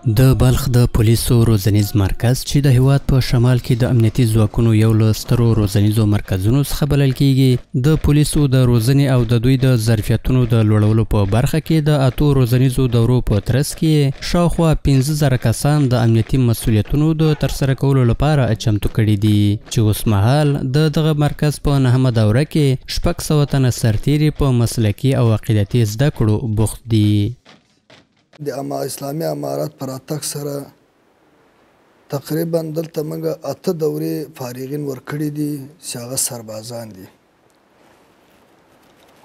د بلخ د پولیسو روزنیز مرکز چې د هیواد په شمال کې د امنیتي ځواکونو یو له سترو روزنیزو مرکزونو څخه بلل کیږي. د پولیسو د روزنې او د دوی د ظرفیتونو د لوړولو په برخه کې د 8 روزنیزو دورو په ترڅ کې شاوخوا 15,000 کسان د امنیتي مسؤلیتونو د ترسره کولو لپاره چمتو کړي دي چې اوس مهال د دغه مرکز په 9مه دوره کې 600 تنه سرتیري په مسلکي او عقیدتي زده کړو بوخت دي. د اسلامي امارات پر اتک سره تقریبا دلته موږ 8 دورې فارغین ورکړي دي چې هغه سربازان دي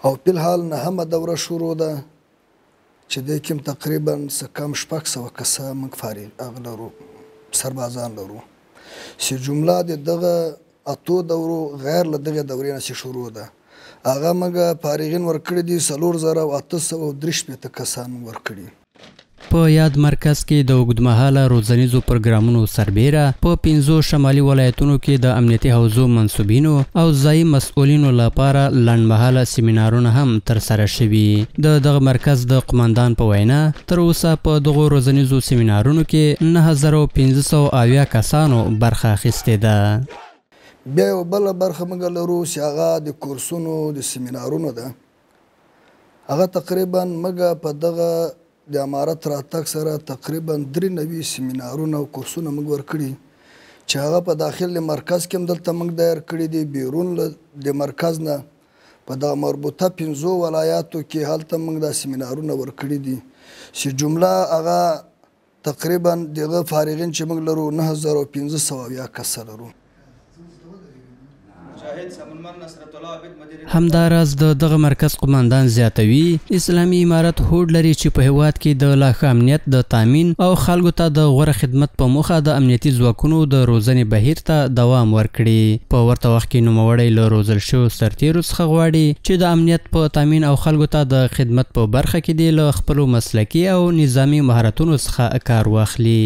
او په الحال 9مه دوره شروع ده چې د کوم تقریبا کم 600 کسه موږ فارغ اغلرو سربازان لرو چې جمله د دغه 8 دورو غیر له دغه دورې نه شروع ده هغه موږ فارغین ورکړي دي 4830 کسان ورکړي. په یاد مرکز کې د اوږدمهاله روزنیزو پروګرامونو سربیره په 5 شمالي ولایتونو کې د امنیتي حوزو منصوبینو او ځایي مسؤلینو لپاره لنډمهاله سیمینارونه هم ترسره شوي. د دغه مرکز د قماندان په وینا تر اوسه په دغو روزنیزو سیمینارونو کې 9500 کسانو برخه اخیستې ده. بیا یو بله برخه موږ لرو چې هغه د کورسونو د سیمینارونو ده. هغه تقریبا موږ په دغه د امارت راتګ سره تقریبا 93 سیمینارونه او کورسونه موږ ورکړي چې هغه په داخل مرکز کې هم دلته موږ دایر کړي دي. بیرون د مرکز نه په دغه مربوطه 15 ولایاتو کې هلته موږ دا سیمینارونه ورکړي دي چې جمله هغه تقریبا دغه فارغین چې موږ لرو 9500 کسه لرو. همداراز د دغه مرکز قماندان زیاتوي اسلامي امارت هوډ لري چې په هیواد کې د لا ښه امنیت د تامین او خلکو ته د غوره خدمت په موخه د امنیتي ځواکونو د روزنې بهیر ته دوام ورکړي. په ورته وخت کې نوموړی له روزل شویو سرتیرو څخه غواړي چې د امنیت په تامین او خلکو ته د خدمت په برخه کې دې له خپلو مسلکي او نظامي مهارتونو څخه کار واخلي.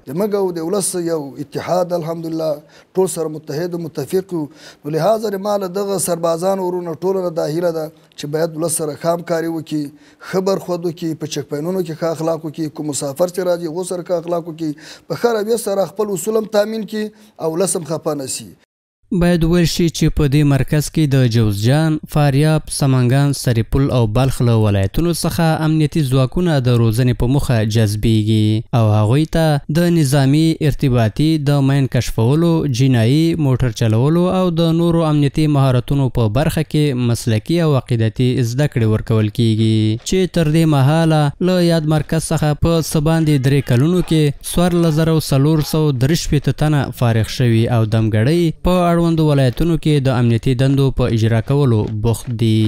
د موږ او د ولس یو اتحاد الحمدلله ټول سره متحد او متفق یو نو لهذا ما له دغه سربازان ورونه ټوله د هیله ده چې باید ولس سره همکاري وکړي خبر خود وکړي په چک پاینونو کې ښه اخلاق وکړي کوم مسافر چې راځي هغو سره ښه اخلاق وکړي په ښه رویه سره خپل اصول هم تامین کړي او ولس هم خفه نه سي. باید ویل شي چې په دې مرکز کې د جوزجان، فاریاب، سمنګان، سرپل او بلخ له ولایتونو څخه امنیتي ځواکونه د روزنې په موخه جذبیږي او هغوی ته د نظامي، ارتباطي، د ماین کشفولو، جنایي، موټر چلولو او د نورو امنیتي مهارتونو په برخه کې مسلکي او عقیدتي زده کړې ورکول کیږي چې تر دې مهاله له یاد مرکز څخه په څه باندې 3 کلونو کې 14,463 تنه فارغ شوي او دمګړۍ په اړوندو ولایتونو کې د امنیتي دندو په اجرا کولو بوخت دي.